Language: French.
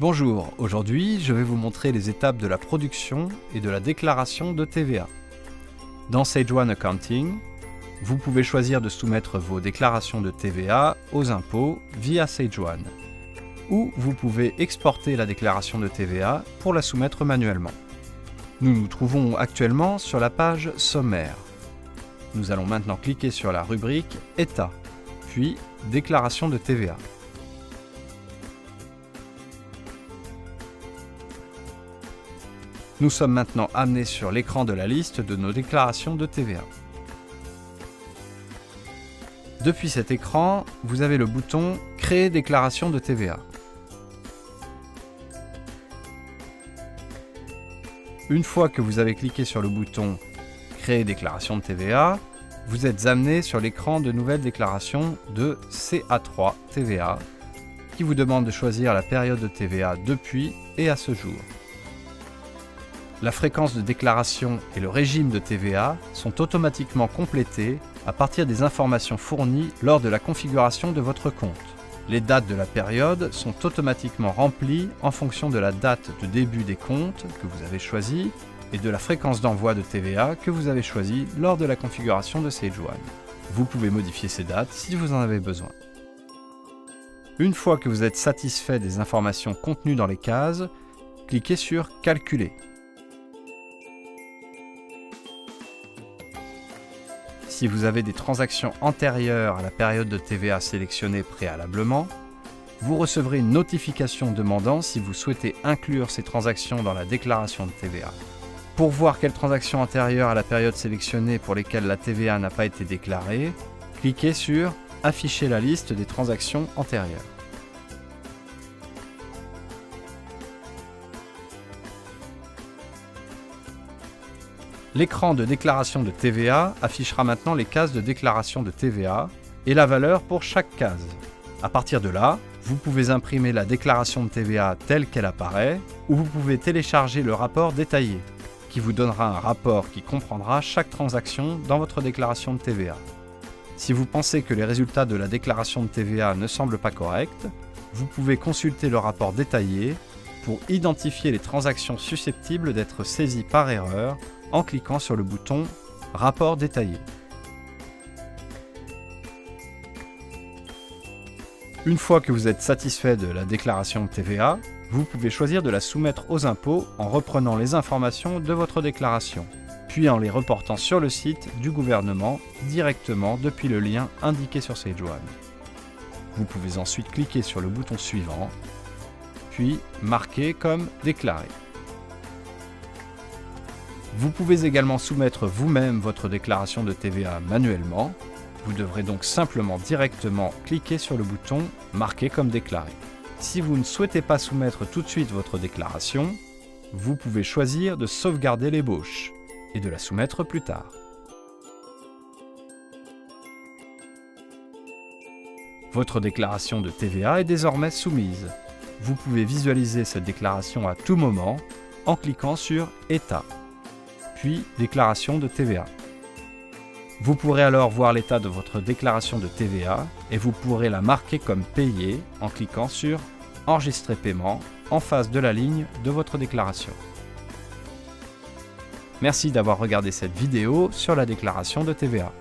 Bonjour, aujourd'hui je vais vous montrer les étapes de la production et de la déclaration de TVA. Dans Sage One Accounting, vous pouvez choisir de soumettre vos déclarations de TVA aux impôts via Sage One, ou vous pouvez exporter la déclaration de TVA pour la soumettre manuellement. Nous nous trouvons actuellement sur la page sommaire. Nous allons maintenant cliquer sur la rubrique État, puis Déclaration de TVA. Nous sommes maintenant amenés sur l'écran de la liste de nos déclarations de TVA. Depuis cet écran, vous avez le bouton « Créer déclaration de TVA ». Une fois que vous avez cliqué sur le bouton « Créer déclaration de TVA », vous êtes amené sur l'écran de nouvelle déclaration de CA3 TVA qui vous demande de choisir la période de TVA depuis et à ce jour. La fréquence de déclaration et le régime de TVA sont automatiquement complétés à partir des informations fournies lors de la configuration de votre compte. Les dates de la période sont automatiquement remplies en fonction de la date de début des comptes que vous avez choisi et de la fréquence d'envoi de TVA que vous avez choisi lors de la configuration de Sage One. Vous pouvez modifier ces dates si vous en avez besoin. Une fois que vous êtes satisfait des informations contenues dans les cases, cliquez sur « Calculer ». Si vous avez des transactions antérieures à la période de TVA sélectionnée préalablement, vous recevrez une notification demandant si vous souhaitez inclure ces transactions dans la déclaration de TVA. Pour voir quelles transactions antérieures à la période sélectionnée pour lesquelles la TVA n'a pas été déclarée, cliquez sur « Afficher la liste des transactions antérieures ». L'écran de déclaration de TVA affichera maintenant les cases de déclaration de TVA et la valeur pour chaque case. À partir de là, vous pouvez imprimer la déclaration de TVA telle qu'elle apparaît ou vous pouvez télécharger le rapport détaillé qui vous donnera un rapport qui comprendra chaque transaction dans votre déclaration de TVA. Si vous pensez que les résultats de la déclaration de TVA ne semblent pas corrects, vous pouvez consulter le rapport détaillé pour identifier les transactions susceptibles d'être saisies par erreur en cliquant sur le bouton « Rapport détaillé ». Une fois que vous êtes satisfait de la déclaration de TVA, vous pouvez choisir de la soumettre aux impôts en reprenant les informations de votre déclaration, puis en les reportant sur le site du gouvernement directement depuis le lien indiqué sur Sage One. Vous pouvez ensuite cliquer sur le bouton suivant, puis marquer comme « Déclaré ». Vous pouvez également soumettre vous-même votre déclaration de TVA manuellement. Vous devrez donc simplement directement cliquer sur le bouton « Marquer comme déclaré ». Si vous ne souhaitez pas soumettre tout de suite votre déclaration, vous pouvez choisir de sauvegarder l'ébauche et de la soumettre plus tard. Votre déclaration de TVA est désormais soumise. Vous pouvez visualiser cette déclaration à tout moment en cliquant sur « État ». Puis déclaration de TVA. Vous pourrez alors voir l'état de votre déclaration de TVA et vous pourrez la marquer comme payée en cliquant sur Enregistrer paiement en face de la ligne de votre déclaration. Merci d'avoir regardé cette vidéo sur la déclaration de TVA.